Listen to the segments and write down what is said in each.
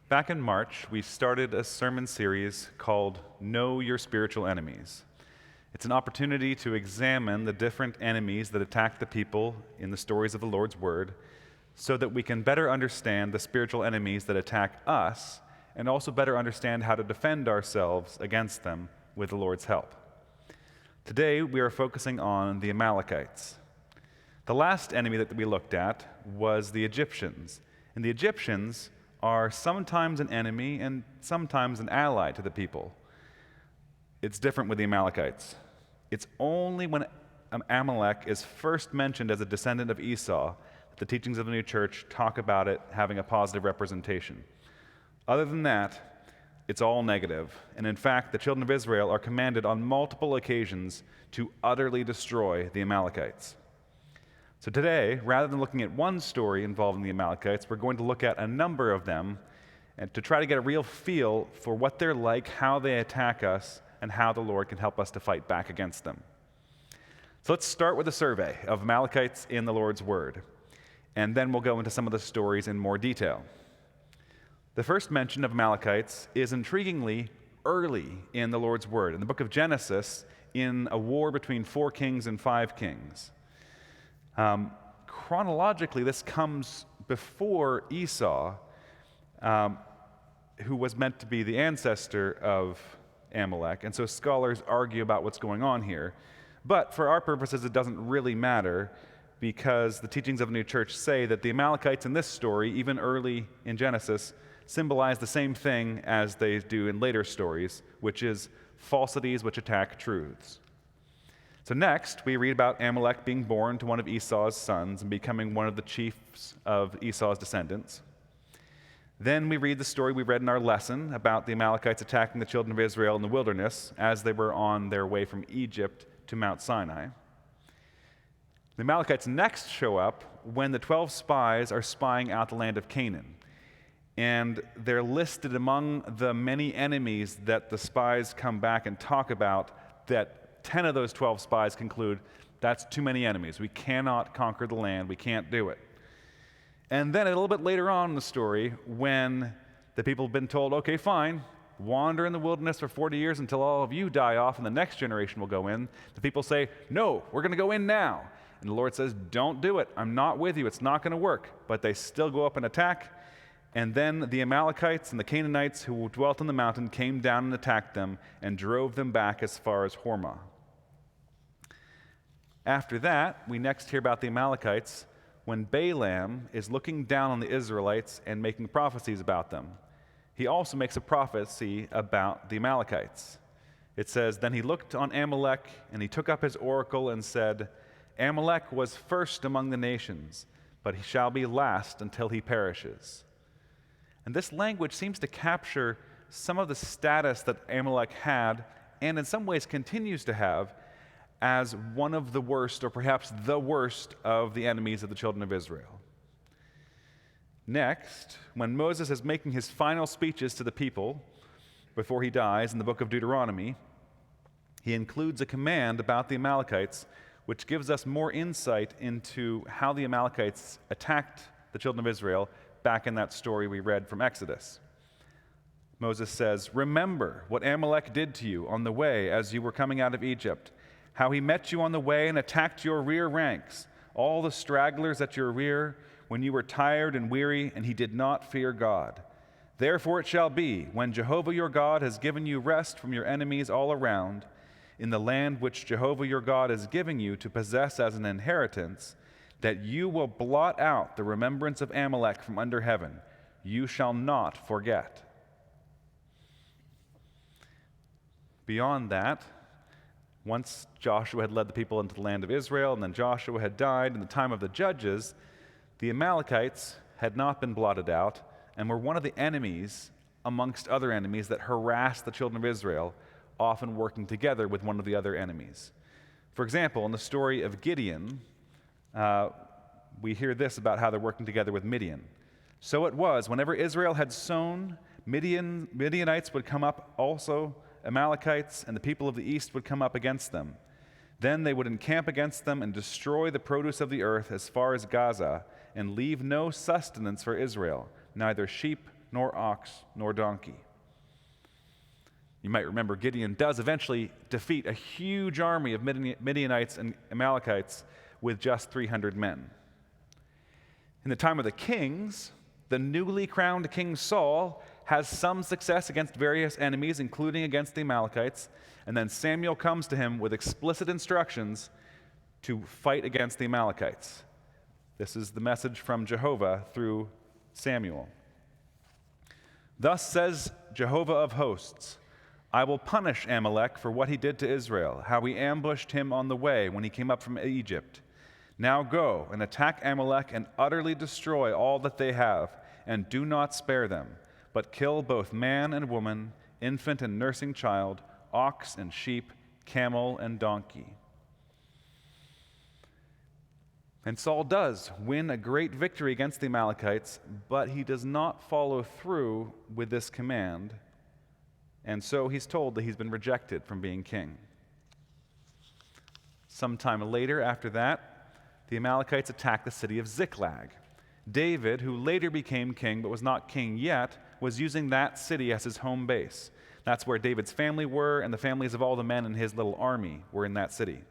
Back in March, we started a sermon series called Know Your Spiritual Enemies. It's an opportunity to examine the different enemies that attack the people in the stories of the Lord's Word so that we can better understand the spiritual enemies that attack us and also better understand how to defend ourselves against them with the Lord's help. Today, we are focusing on the Amalekites. The last enemy that we looked at was the Egyptians, and the Egyptians are sometimes an enemy and sometimes an ally to the people. It's different with the Amalekites. It's only when Amalek is first mentioned as a descendant of Esau that the teachings of the new church talk about it having a positive representation. Other than that, it's all negative. And in fact, the children of Israel are commanded on multiple occasions to utterly destroy the Amalekites. So today, rather than looking at one story involving the Amalekites, we're going to look at a number of them and to try to get a real feel for what they're like, how they attack us, and how the Lord can help us to fight back against them. So let's start with a survey of Amalekites in the Lord's Word, and then we'll go into some of the stories in more detail. The first mention of Amalekites is intriguingly early in the Lord's Word, in the book of Genesis, in a war between 4 kings and 5 kings. Chronologically, this comes before Esau, who was meant to be the ancestor of Amalek, and so scholars argue about what's going on here. But for our purposes, it doesn't really matter because the teachings of the new church say that the Amalekites in this story, even early in Genesis, symbolize the same thing as they do in later stories, which is falsities which attack truths. So next, we read about Amalek being born to one of Esau's sons and becoming one of the chiefs of Esau's descendants. Then we read the story we read in our lesson about the Amalekites attacking the children of Israel in the wilderness as they were on their way from Egypt to Mount Sinai. The Amalekites next show up when the 12 spies are spying out the land of Canaan. And they're listed among the many enemies that the spies come back and talk about, that 10 of those 12 spies conclude, that's too many enemies. We cannot conquer the land. We can't do it. And then a little bit later on in the story, when the people have been told, okay, fine, wander in the wilderness for 40 years until all of you die off and the next generation will go in, the people say, no, we're going to go in now. And the Lord says, don't do it. I'm not with you. It's not going to work. But they still go up and attack. And then the Amalekites and the Canaanites who dwelt on the mountain came down and attacked them and drove them back as far as Hormah. After that, we next hear about the Amalekites when Balaam is looking down on the Israelites and making prophecies about them. He also makes a prophecy about the Amalekites. It says, then he looked on Amalek, and he took up his oracle and said, Amalek was first among the nations, but he shall be last until he perishes. And this language seems to capture some of the status that Amalek had, and in some ways continues to have, as one of the worst, or perhaps the worst, of the enemies of the children of Israel. Next, when Moses is making his final speeches to the people before he dies in the book of Deuteronomy, he includes a command about the Amalekites, which gives us more insight into how the Amalekites attacked the children of Israel back in that story we read from Exodus. Moses says, remember what Amalek did to you on the way as you were coming out of Egypt, how he met you on the way and attacked your rear ranks, all the stragglers at your rear, when you were tired and weary, and he did not fear God. Therefore it shall be, when Jehovah your God has given you rest from your enemies all around, in the land which Jehovah your God is giving you to possess as an inheritance, that you will blot out the remembrance of Amalek from under heaven. You shall not forget. Beyond that, once Joshua had led the people into the land of Israel, and then Joshua had died in the time of the judges, the Amalekites had not been blotted out and were one of the enemies amongst other enemies that harassed the children of Israel, often working together with one of the other enemies. For example, in the story of Gideon, we hear this about how they're working together with Midian. So it was, whenever Israel had sown, Midianites would come up also, Amalekites and the people of the east would come up against them. Then they would encamp against them and destroy the produce of the earth as far as Gaza, and leave no sustenance for Israel, neither sheep nor ox, nor donkey. You might remember Gideon does eventually defeat a huge army of Midianites and Amalekites with just 300 men. In the time of the kings, the newly crowned King Saul has some success against various enemies, including against the Amalekites, and then Samuel comes to him with explicit instructions to fight against the Amalekites. This is the message from Jehovah through Samuel. Thus says Jehovah of hosts, I will punish Amalek for what he did to Israel, how he ambushed him on the way when he came up from Egypt. Now go and attack Amalek and utterly destroy all that they have, and do not spare them, but kill both man and woman, infant and nursing child, ox and sheep, camel and donkey. And Saul does win a great victory against the Amalekites, but he does not follow through with this command, and so he's told that he's been rejected from being king. Sometime later after that, the Amalekites attack the city of Ziklag. David, who later became king but was not king yet, was using that city as his home base. That's where David's family were, and the families of all the men in his little army were in that city.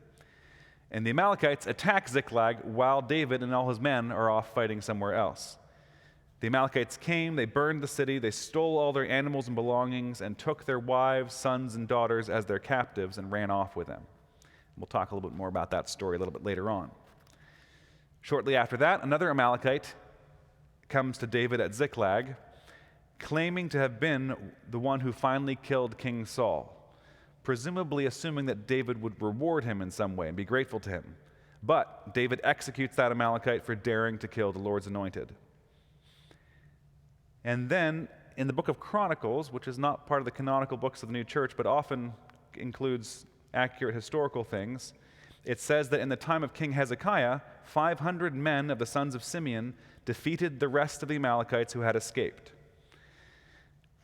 And the Amalekites attack Ziklag while David and all his men are off fighting somewhere else. The Amalekites came, they burned the city, they stole all their animals and belongings, and took their wives, sons, and daughters as their captives and ran off with them. We'll talk a little bit more about that story a little bit later on. Shortly after that, another Amalekite comes to David at Ziklag, claiming to have been the one who finally killed King Saul, presumably assuming that David would reward him in some way and be grateful to him. But David executes that Amalekite for daring to kill the Lord's anointed. And then, in the book of Chronicles, which is not part of the canonical books of the New Church, but often includes accurate historical things, it says that in the time of King Hezekiah, 500 men of the sons of Simeon defeated the rest of the Amalekites who had escaped.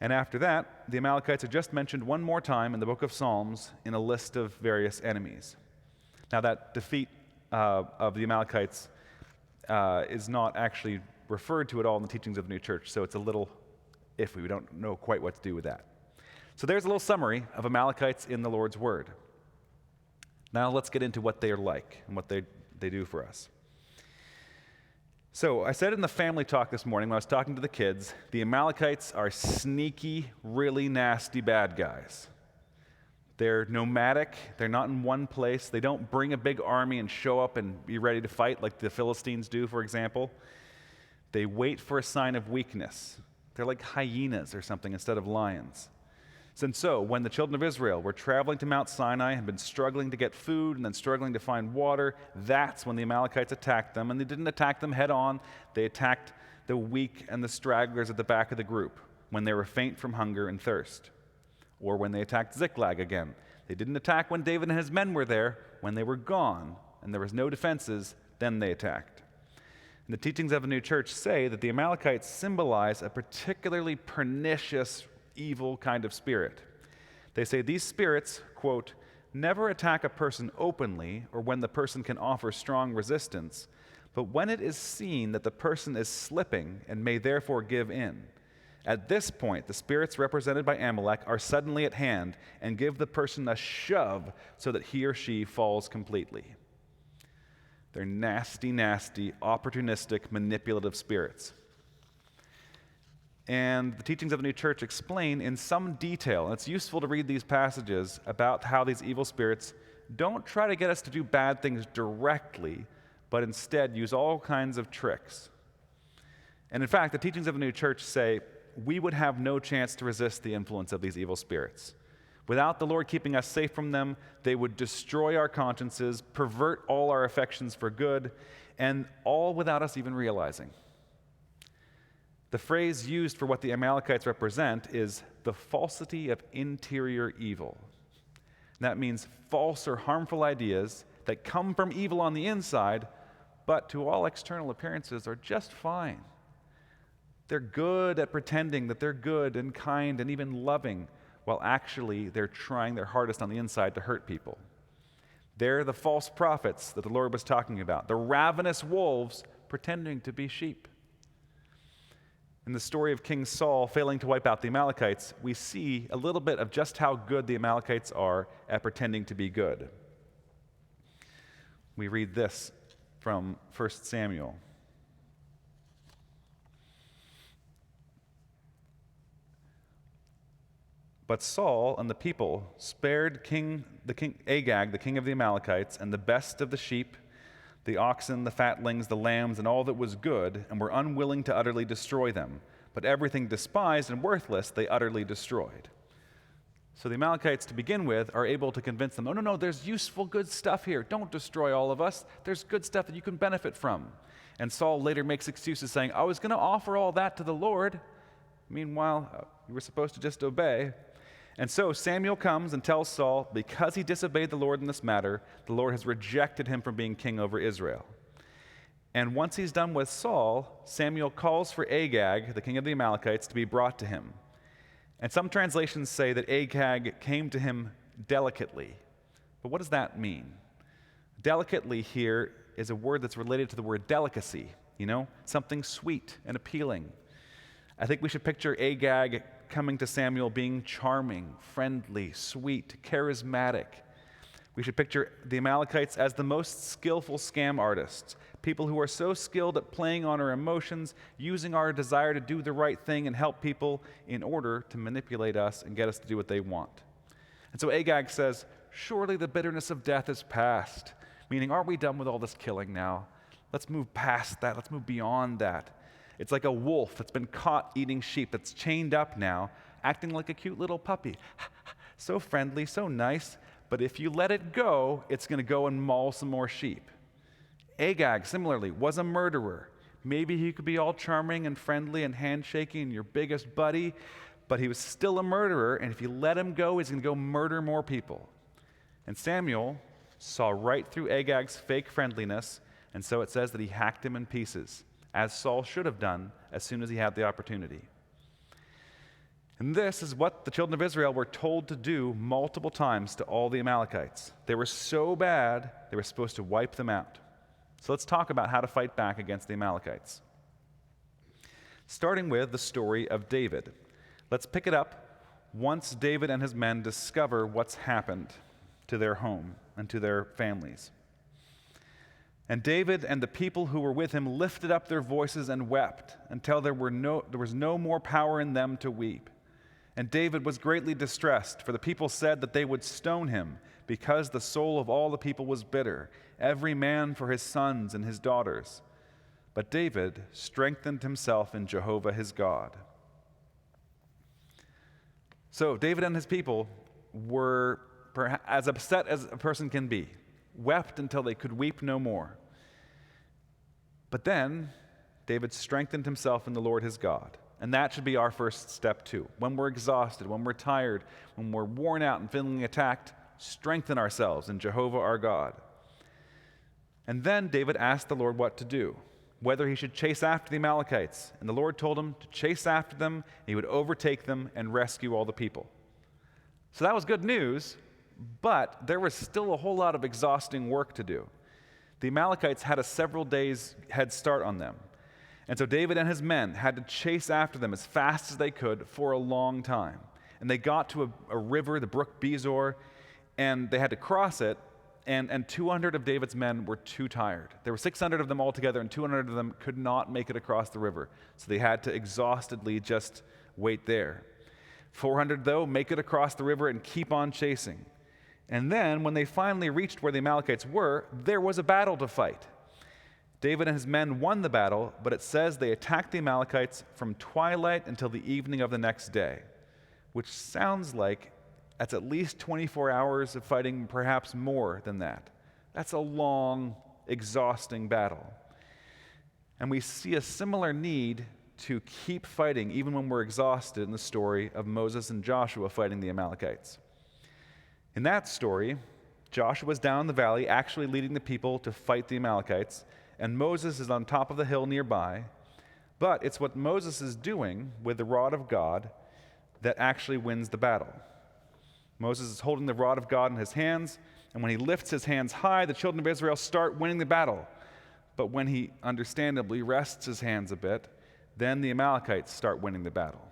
And after that, the Amalekites are just mentioned one more time in the book of Psalms in a list of various enemies. Now, that defeat of the Amalekites is not actually referred to at all in the teachings of the New Church, so it's a little iffy. We don't know quite what to do with that. So there's a little summary of Amalekites in the Lord's Word. Now let's get into what they are like and what they do for us. So I said in the family talk this morning when I was talking to the kids, the Amalekites are sneaky, really nasty bad guys. They're nomadic. They're not in one place. They don't bring a big army and show up and be ready to fight like the Philistines do, for example. They wait for a sign of weakness. They're like hyenas or something instead of lions. And so, when the children of Israel were traveling to Mount Sinai and been struggling to get food and then struggling to find water, that's when the Amalekites attacked them. And they didn't attack them head on. They attacked the weak and the stragglers at the back of the group when they were faint from hunger and thirst. Or when they attacked Ziklag again. They didn't attack when David and his men were there. When they were gone and there was no defenses, then they attacked. And the teachings of the New Church say that the Amalekites symbolize a particularly pernicious evil kind of spirit. They say these spirits, quote, never attack a person openly or when the person can offer strong resistance, but when it is seen that the person is slipping and may therefore give in. At this point, the spirits represented by Amalek are suddenly at hand and give the person a shove so that he or she falls completely. They're nasty, nasty, opportunistic, manipulative spirits. And the teachings of the New Church explain in some detail, and it's useful to read these passages about how these evil spirits don't try to get us to do bad things directly, but instead use all kinds of tricks. And in fact, the teachings of the New Church say we would have no chance to resist the influence of these evil spirits. Without the Lord keeping us safe from them, they would destroy our consciences, pervert all our affections for good, and all without us even realizing. The phrase used for what the Amalekites represent is the falsity of interior evil. And that means false or harmful ideas that come from evil on the inside, but to all external appearances are just fine. They're good at pretending that they're good and kind and even loving, while actually they're trying their hardest on the inside to hurt people. They're the false prophets that the Lord was talking about, the ravenous wolves pretending to be sheep. In the story of King Saul failing to wipe out the Amalekites, we see a little bit of just how good the Amalekites are at pretending to be good. We read this from 1 Samuel. But Saul and the people spared King Agag, the king of the Amalekites, and the best of the sheep, the oxen, the fatlings, the lambs, and all that was good, and were unwilling to utterly destroy them. But everything despised and worthless they utterly destroyed. So the Amalekites, to begin with, are able to convince them, no, there's useful, good stuff here. Don't destroy all of us. There's good stuff that you can benefit from. And Saul later makes excuses saying, I was going to offer all that to the Lord. Meanwhile, you were supposed to just obey. And so Samuel comes and tells Saul, because he disobeyed the Lord in this matter, the Lord has rejected him from being king over Israel. And once he's done with Saul, Samuel calls for Agag, the king of the Amalekites, to be brought to him. And some translations say that Agag came to him delicately. But what does that mean? Delicately here is a word that's related to the word delicacy, something sweet and appealing. I think we should picture Agag coming to Samuel being charming, friendly, sweet, charismatic. We should picture the Amalekites as the most skillful scam artists, people who are so skilled at playing on our emotions, using our desire to do the right thing and help people in order to manipulate us and get us to do what they want. And so Agag says, surely the bitterness of death is past, meaning, aren't we done with all this killing now? Let's move past that. Let's move beyond that. It's like a wolf that's been caught eating sheep, that's chained up now, acting like a cute little puppy. So friendly, so nice, but if you let it go, it's going to go and maul some more sheep. Agag, similarly, was a murderer. Maybe he could be all charming and friendly and handshaking and your biggest buddy, but he was still a murderer, and if you let him go, he's going to go murder more people. And Samuel saw right through Agag's fake friendliness, and so it says that he hacked him in pieces, as Saul should have done as soon as he had the opportunity. And this is what the children of Israel were told to do multiple times to all the Amalekites. They were so bad, they were supposed to wipe them out. So let's talk about how to fight back against the Amalekites. Starting with the story of David. Let's pick it up once David and his men discover what's happened to their home and to their families. And David and the people who were with him lifted up their voices and wept until there was no more power in them to weep. And David was greatly distressed, for the people said that they would stone him, because the soul of all the people was bitter, every man for his sons and his daughters. But David strengthened himself in Jehovah his God. So David and his people were as upset as a person can be, wept until they could weep no more. But then David strengthened himself in the Lord his God. And that should be our first step too. When we're exhausted, when we're tired, when we're worn out and feeling attacked, strengthen ourselves in Jehovah our God. And then David asked the Lord what to do, whether he should chase after the Amalekites. And the Lord told him to chase after them, he would overtake them and rescue all the people. So that was good news, but there was still a whole lot of exhausting work to do. The Amalekites had a several days head start on them. And so David and his men had to chase after them as fast as they could for a long time. And they got to a river, the brook Bezor, and they had to cross it, and 200 of David's men were too tired. There were 600 of them altogether, and 200 of them could not make it across the river. So they had to exhaustedly just wait there. 400, though, make it across the river and keep on chasing. And then, when they finally reached where the Amalekites were, there was a battle to fight. David and his men won the battle, but it says they attacked the Amalekites from twilight until the evening of the next day, which sounds like that's at least 24 hours of fighting, perhaps more than that. That's a long, exhausting battle. And we see a similar need to keep fighting even when we're exhausted in the story of Moses and Joshua fighting the Amalekites. In that story, Joshua was down the valley actually leading the people to fight the Amalekites, and Moses is on top of the hill nearby, but it's what Moses is doing with the rod of God that actually wins the battle. Moses is holding the rod of God in his hands, and when he lifts his hands high, the children of Israel start winning the battle. But when he understandably rests his hands a bit, then the Amalekites start winning the battle.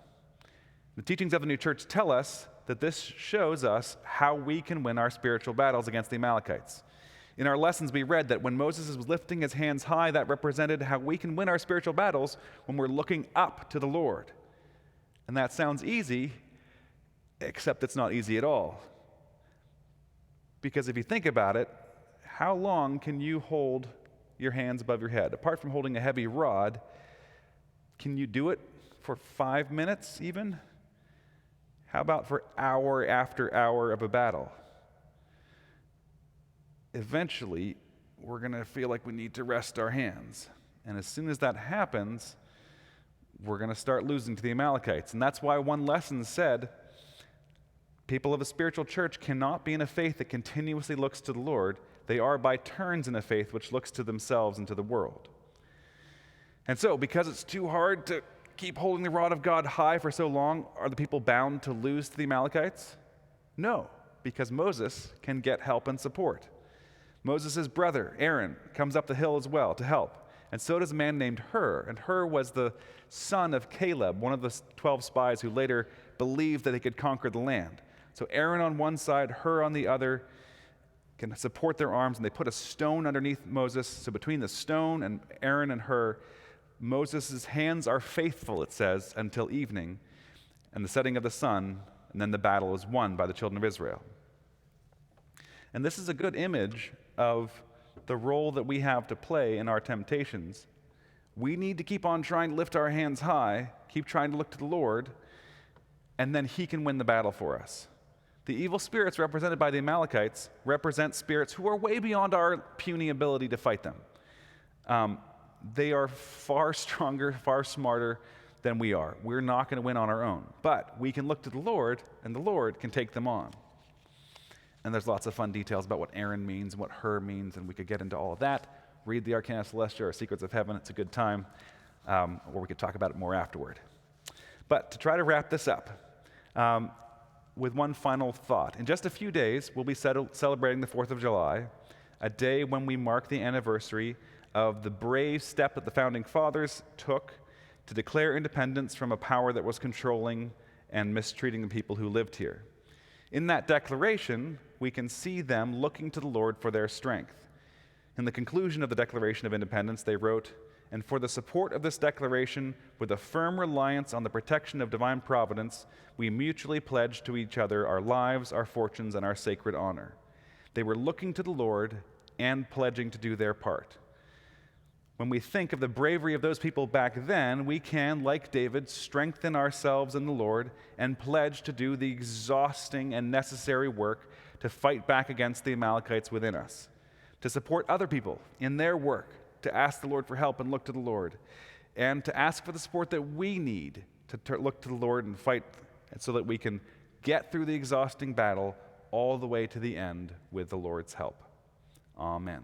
The teachings of the new church tell us that this shows us how we can win our spiritual battles against the Amalekites. In our lessons, we read that when Moses was lifting his hands high, that represented how we can win our spiritual battles when we're looking up to the Lord. And that sounds easy, except it's not easy at all. Because if you think about it, how long can you hold your hands above your head? Apart from holding a heavy rod, can you do it for 5 minutes even? How about for hour after hour of a battle? Eventually, we're going to feel like we need to rest our hands. And as soon as that happens, we're going to start losing to the Amalekites. And that's why one lesson said, people of a spiritual church cannot be in a faith that continuously looks to the Lord. They are by turns in a faith which looks to themselves and to the world. And so, because it's too hard to keep holding the rod of God high for so long, are the people bound to lose to the Amalekites? No, because Moses can get help and support. Moses' brother, Aaron, comes up the hill as well to help. And so does a man named Hur. And Hur was the son of Caleb, one of the 12 spies who later believed that he could conquer the land. So Aaron on one side, Hur on the other, can support their arms, and they put a stone underneath Moses. So between the stone and Aaron and Hur, Moses' hands are faithful, it says, until evening and the setting of the sun, and then the battle is won by the children of Israel. And this is a good image of the role that we have to play in our temptations. We need to keep on trying to lift our hands high, keep trying to look to the Lord, and then He can win the battle for us. The evil spirits represented by the Amalekites represent spirits who are way beyond our puny ability to fight them. They are far stronger, far smarter than we are. We're not going to win on our own. But we can look to the Lord, and the Lord can take them on. And there's lots of fun details about what Aaron means and what Hur means, and we could get into all of that. Read the Arcana Celestia or Secrets of Heaven. It's a good time, or we could talk about it more afterward. But to try to wrap this up, with one final thought. In just a few days, we'll be celebrating the 4th of July, a day when we mark the anniversary of the brave step that the Founding Fathers took to declare independence from a power that was controlling and mistreating the people who lived here. In that declaration, we can see them looking to the Lord for their strength. In the conclusion of the Declaration of Independence, they wrote, "And for the support of this declaration, with a firm reliance on the protection of divine providence, we mutually pledge to each other our lives, our fortunes, and our sacred honor." They were looking to the Lord and pledging to do their part. When we think of the bravery of those people back then, we can, like David, strengthen ourselves in the Lord and pledge to do the exhausting and necessary work to fight back against the Amalekites within us, to support other people in their work, to ask the Lord for help and look to the Lord, and to ask for the support that we need to look to the Lord and fight so that we can get through the exhausting battle all the way to the end with the Lord's help. Amen.